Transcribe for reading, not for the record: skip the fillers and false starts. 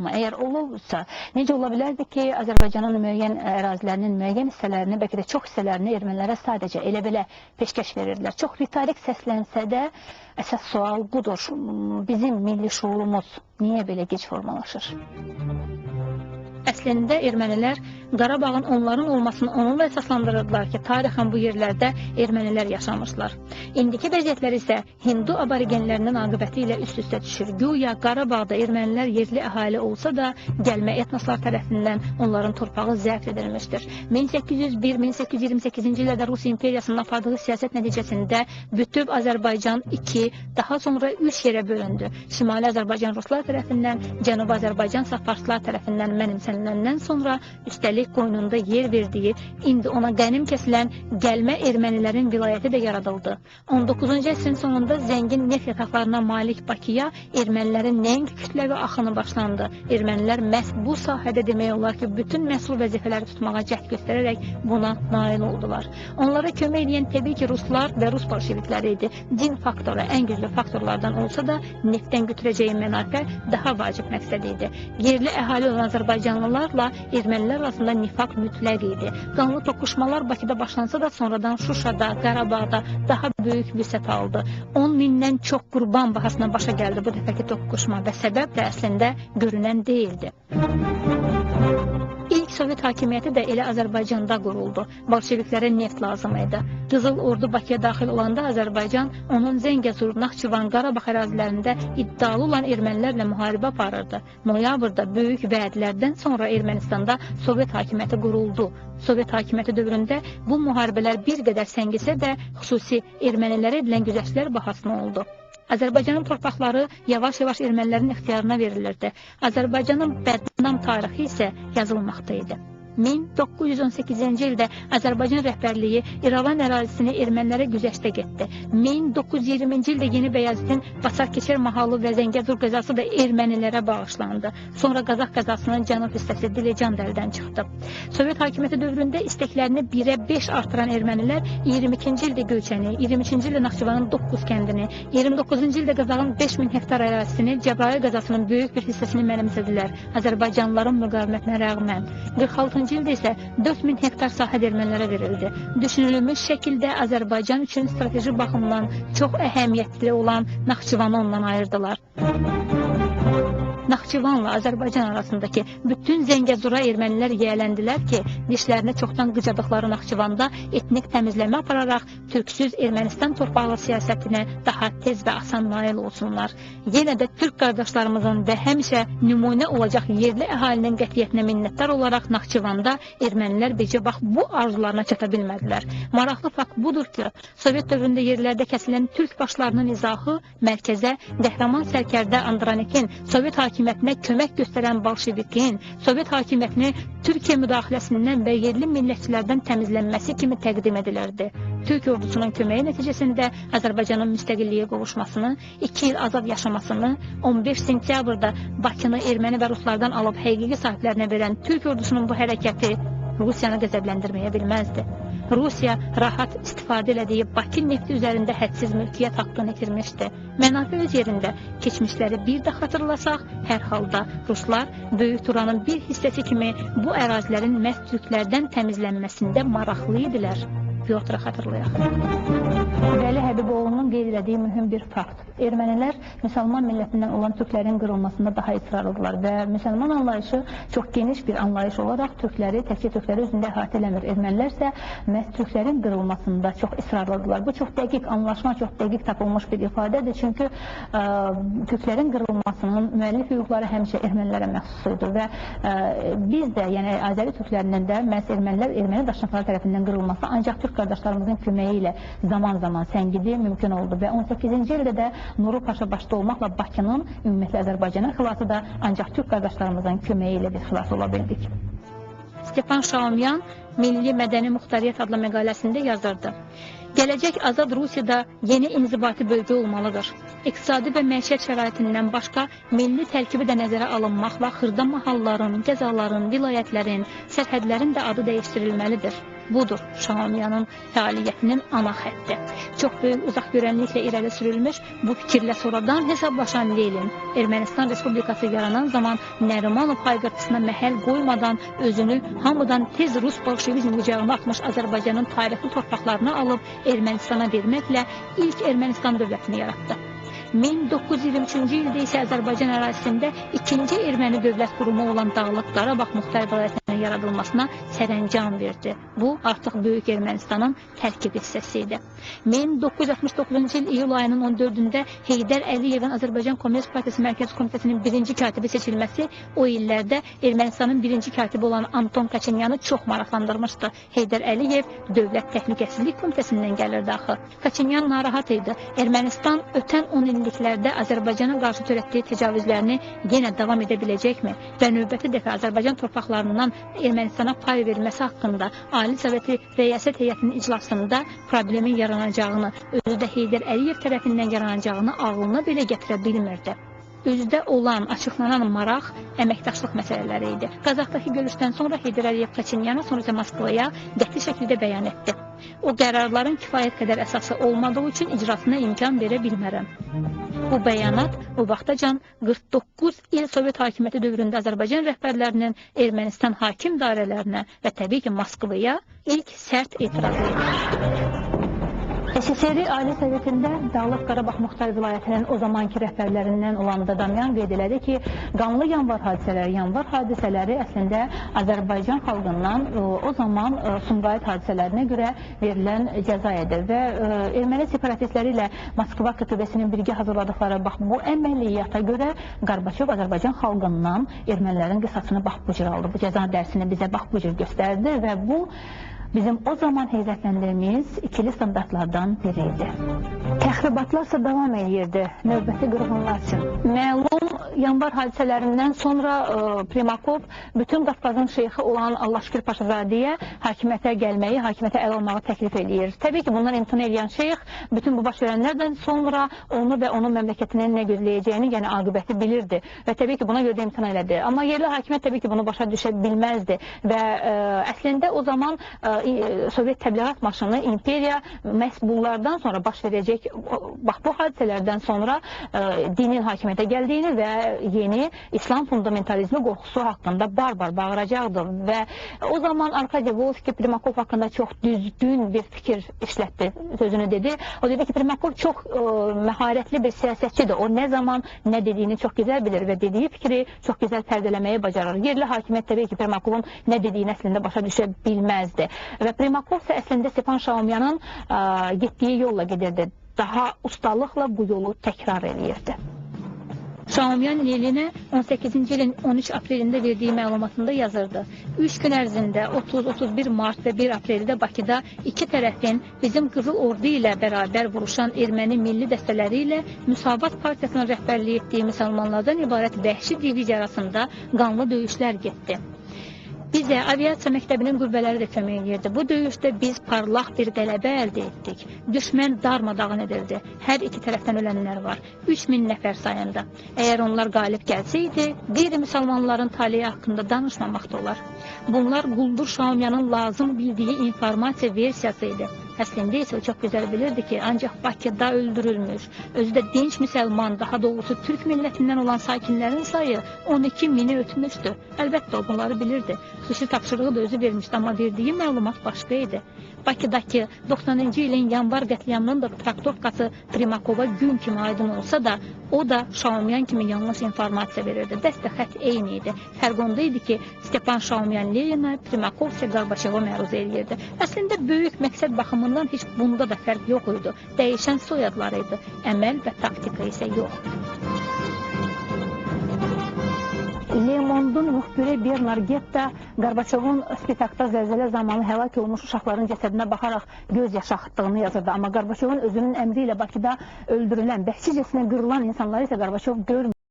Amma əgər olursa, necə ola bilərdi ki, Azərbaycanın müəyyən ərazilərinin müəyyən hissələrini, bəlkə də çox hissələrini ermənilərə sadəcə elə belə peşkəş verirdilər. Çox ritorik səslənsə də, əsas sual budur. Bizim milli şuurumuz niyə belə gec formalaşır? Əslində ermənilər Qarabağın onların olmasını onunla əsaslandırırdılar ki, tarixən bu yerlərdə ermənilər yaşamışlar. İndiki vəziyyətlər isə Hindu aborigenlərinin aqibəti ilə üst-üstə düşür. Güya Qarabağda ermənilər yerli əhali olsa da, gəlmə etnoslar tərəfindən onların torpağı zəbt edilmişdir. 1801-1828-ci illərdə Rus imperiyasının apardığı siyasət nəticəsində bütöv Azərbaycan 2, daha sonra 3 yerə bölündü. Şimali Azərbaycan Ruslar tərəfindən, Cənubi Azərbaycan Farslar tərəfindən mənimsəniləndən sonra üstəlik qoynunda yer verdiyi, indi ona qənim kəsilən gəlmə ermənilərin vilayəti də yaradıldı. 19-cu əsrin sonunda zəngin neft yataqlarına malik Bakıya ermənilərin nəinki kütləvi axını başlandı. Ermənilər məhz bu sahədə demək olar ki, bütün məsul vəzifələri tutmağa cəhd göstərərək buna nail oldular. Onlara kömək edən təbii ki, Ruslar və Rus bolşevikləri idi. Din faktoru ən güclü faktorlardan olsa da, neftdən götürəcəyi mənafə daha vacib məqsəd idi. Yerli əhali olan Azərbaycanlılarla ermənilər arasında nifaq mütləq idi. Qanlı toqquşmalar Bakıda başlansa da sonradan Şuşada, Qarabağda daha böyük vüsət aldı. 10 mindən çox qurban bahasına başa gəldi bu dəfəki toqquşma və səbəb də əslində görünən deyildi. İlk Sovet hakimiyyəti də elə Azərbaycanda quruldu. Bolşeviklərə neft lazım idi. Qızıl Ordu Bakıya daxil olanda Azərbaycan onun Zəngəzur, Naxçıvan, Qarabağ ərazilərində iddialı olan ermənilərlə müharibə aparırdı. Noyabrda böyük vədlərdən sonra Ermənistanda Sovet hakimiyyəti quruldu. Sovet hakimiyyəti dövründə bu müharibələr bir qədər səngisə də xüsusi ermənilərə edilən güzəştlər bahasına oldu. Azərbaycanın torpaqları yavaş-yavaş ermənilərin ixtiyarına verilirdi. Azərbaycanın bədnam tarixi isə yazılmaqda idi. 1918-ci ildə Azərbaycan rəhbərliyi İrəvan ərazisini ermənilərə güzəştə getdi. 1920-ci ildə Yeni Bəyazıtın Basar-Keçər mahalı və Zəngəzur qəzası da ermənilərə bağışlandı. Sonra Qazax qəzasının cənub hissəsi Dilecan da əldən çıxdı. Sovet hakimiyyəti dövründə isteklərini 1-ə 5 artıran ermənilər 22-ci ildə Göyçəni, 23-ci ildə Naxçıvanın 9 kəndini, 29-cu ildə Qazaxın 5000 hektar ərazisini, Cəbrayıl qəzasının böyük bir hissəsini mənimsədilər. Azərbaycanlıların müqavimətinə rəğmən 46-cı ildə isə 4000 hektar sahə ermənilərə verildi. Düşünülmüş şəkildə Azərbaycan üçün strateji baxımdan çox əhəmiyyətli olan Naxçıvanı ondan ayırdılar. Naxçıvanla Azərbaycan arasındakı bütün Zəngəzura ermənilər yiyələndilər ki, dişlərini çoxdan qıcadıqları Naxçıvanda etnik təmizləmə apararaq türksüz Ermənistan torpaqlı siyasətinə daha tez və asan nail olsunlar. Yenə də türk qardaşlarımızın və həmişə nümunə olacaq yerli əhalinin qətiyyətinə minnətdar olaraq Naxçıvanda ermənilər bircə bax bu arzularına çata bilmədilər. Maraqlı fakt budur ki, Sovet dövründə yerlərdə kəsilən türk başlarının izahı mərkəzə qəhrəman sərkərdə Andranikin Sovet hakimiyyətinə kömək göstərən bolşevikin Sovet hakimiyyətini Türkiyə müdaxiləsindən və yerli millətçilərdən təmizlənməsi kimi təqdim edilirdi. Türk ordusunun köməyi nəticəsində Azərbaycanın müstəqilliyə qovuşmasını, 2 il azad yaşamasını, 15 sentyabrda Bakını erməni və ruslardan alıb həqiqi sahiblərinə verən Türk ordusunun bu hərəkəti Rusiyanı qəzəbləndirməyə bilməzdi. Rusiya rahat istifadə elədiyi Bakı nefti üzərində hədsiz mülkiyyət haqqını itirmişdi. Mənafə öz yerində keçmişləri bir də xatırlasaq, hər halda Ruslar Böyük Turanın bir hissəsi kimi bu ərazilərin məhz türklərdən təmizlənməsində maraqlı idilər. Pyotra xatırlayaq. Vəli Həbiboğlu'nun qeyd elədiyi mühüm bir fakt. Ermənilər müsəlman millətindən olan türklərin qırılmasında daha israrlıdırlar və müsəlman anlayışı çox geniş bir anlayış olaraq türkləri, təkcə türkləri özündə əhatə eləmir. Ermənilər isə məhz türklərin qırılmasında çox israrlıdırlar. Bu çox dəqiq anlaşma, çox dəqiq tapılmış bir ifadədir. Çünki türklərin qırılmasının müəllif hüquqları həmişə ermənilərə məxsus idi və biz də, yəni Azəri türklərindən də məhz erməni daşnaqları tərəfindən qırılması ancaq türk qardaşlarımızın köməyi ilə zaman-zaman səngidi mümkün oldu və 18-ci ildə də Nuru Paşa başda olmaqla Bakının ümumiyyətlə Azərbaycanın xilası da ancaq türk qardaşlarımızın köməyi ilə biz xilas ola bildik. Stepan Şaumyan Milli Mədəni Muxtariyyət adlı məqaləsində yazırdı. Gələcək azad Rusiyada yeni inzibati bölgə olmalıdır. İqtisadi və məişət şəraitindən başqa milli tərkibi də nəzərə alınmaqla xırda mahalların, qəzaların, vilayətlərin, sərhədlərin də adı dəyişdirilməlidir. Budur Şaumyanın fəaliyyətinin ana xətti. Çox böyük uzaqgörənliklə irəli sürülmüş bu fikirlə sonradan hesablaşan Lenin, Ermənistan Respublikası yaranan zaman Nərimanov hayqırtısına məhəl qoymadan özünü hamıdan tez Rus bolşevizm qucağına atmış Azərbaycanın tarixi torpaqlarına alıb Ermənistana verməklə ilk Ermənistan dövlətini yaratdı. 1923-cü ildə isə Azərbaycan ərazisində ikinci erməni dövlət qurumu olan Dağlıq Qarabağ Muxtar Vilayətinin yaradılmasına sərəncam verdi. Bu, artıq Böyük Ermənistanın tərkib hissəsi idi. 1969-cu il iyul ayının 14-də Heydər Əliyevin Azərbaycan Komünist Partiyası Mərkəzi Komitəsinin birinci katibi seçilməsi o illərdə Ermənistanın birinci katibi olan Anton Kaçinyanı çox maraqlandırmışdı. Heydər Əliyev Dövlət Təhlükəsizlik Komitəsindən gəlirdi axı. Kaçinyan narahat idi. Ermənistan ötən 10 illiklərdə Azərbaycana qarşı törətdiyi təcavüzlərini yenə davam edə biləcəkmi? Və növbəti dəfə Azərbaycan torpaqlarından Ermənistana pay verilməsi haqqında Ali Soveti Rəyasət Heyətinin iclasında problemin yaranacağını, özü də Heydər Əliyev tərəfindən yaranacağını ağlına belə gətirə bilmirdi. Özdə olan, açıqlanan maraq əməkdaşlıq məsələləri idi. Qazaxdakı görüşdən sonra Heydər Əliyev Kaçinyana, sonra isə Moskvaya qəti şəkildə bəyan etdi. O qərarların kifayət qədər əsası olmadığı üçün icrasına imkan verə bilmərəm. Bu bəyanat o vaxtacan 49 il Sovet hakimiyyəti dövründə Azərbaycan rəhbərlərinin Ermənistan hakim dairələrinə və təbii ki Moskvaya ilk sərt etirazı idi. SSR Ali Sovetində Dağlıq Qarabağ Muxtar Vilayətinin o zamanki rəhbərlərindən olan Dadamyan qeyd elədi ki, qanlı yanvar hadisələri əslində Azərbaycan xalqından o zaman Sumqayıt hadisələrinə görə verilən cəza edir və erməni separatistləri ilə Moskva KTB-sinin birgə hazırladıqları bu əməliyyata görə Qarbaçov Azərbaycan xalqından ermənilərin qisasını bu cür aldı. Bu cəza dərsini bizə bu cür göstərdi və bu bizim o zaman heyrətləndirdiyimiz ikili standartlardan biri idi. Təxribatlarsa davam edirdi növbəti qırğınlar üçün. Məlum yanvar hadisələrindən sonra Primakov bütün Qafqazın şeyxi olan Allahşükür Paşazadəyə hakimiyyətə gəlməyi, hakimiyyətə əl almağı təklif edir. Təbii ki, bundan imtina edən şeyx bütün bu baş verənlərdən sonra onu və onun məmləkətinin nə gözləyəcəyini, yəni aqibəti bilirdi və təbii ki, buna görə də imtina elədi. Amma yerli hakimiyyət təbii ki, bunu başa düşə bilməzdi və əslində o zaman Sovet təbliğat maşını imperiya məhz bunlardan sonra baş verəcək, bu hadisələrdən sonra dinin hakimiyyətə gəldiyini və yeni İslam fundamentalizmi qorxusu haqqında barbar bağıracaqdır və o zaman Arkadiy Volski Primakov haqqında çox düzgün bir fikir işlətdi, sözünü dedi. O dedi ki, Primakov çox məharətli bir siyasətçidir. O nə zaman nə dediyini çox gözəl bilir və dediyi fikri çox gözəl pərdələməyi bacarır. Yerli hakimiyyət təbii ki, Primakovun nə dediyini əslində başa düşə bilməzdi. Və Primakov isə əslində Stepan Şaumyanın getdiyi yolla gedirdi. Daha ustalıqla bu yolu təkrar eləyirdi. Şaumyan Leninə 18-ci ilin 13 aprelində verdiyi məlumatında yazırdı. 3 gün ərzində 30-31 mart və 1 apreldə Bakıda iki tərəfin bizim Qızıl Ordu ilə bərabər vuruşan erməni milli dəstələri ilə Müsavat Partiyasının rəhbərliyi etdiyi müsəlmanlardan ibarət vəhşi diviziya arasında qanlı döyüşlər getdi. Bizə aviasiya məktəbinin qüvvələri də kömək edirdi. Bu döyüşdə biz parlaq bir qələbə əldə etdik. Düşmən darmadağın edildi. Hər iki tərəfdən ölənlər var. 3000 nəfər sayında. Əgər onlar qalib gəlsəydi, qeyri-müsəlmanların taleyi haqqında danışmamaq da olar. Bunlar Quldur Şaumyanın lazım bildiyi informasiya versiyası idi. Əslində isə o çox gözəl bilirdi ki, ancaq Bakıda öldürülmüş, özü də dinç müsəlman, daha doğrusu Türk millətindən olan sakinlərin sayı 12.000-i ötmüşdü. Əlbəttə o bunları bilirdi. Xüsusi tapşırığı da özü vermişdi, amma verdiyi məlumat başqa idi. Bakıdakı 90-cı ilin yanvar qətliamının da traktovkası Primakova gün kimi aydın olsa da, o da Şaumyan kimi yanlış informasiya verirdi. Dəstə xət eyni idi. Fərq onda idi ki, Stepan Şaumyan Leninə, Primakov isə Qarbaçova məruz eləyirdi. Əslində böyük məqsəd baxımından heç bunda da fərq yox idi. Dəyişən soyadları idi. Əməl və taktika isə yox. Le Monde'un müxbiri Bernard Getta Qarbaçovun Spitakda zəlzələ zamanı həlak olmuş uşaqların cəsədinə baxaraq göz yaşı axıtdığını yazırdı. Amma Qarbaçovun özünün əmri ilə Bakıda öldürülən, vəhşicəsinə qırılan insanları isə Qarbaçov görmür.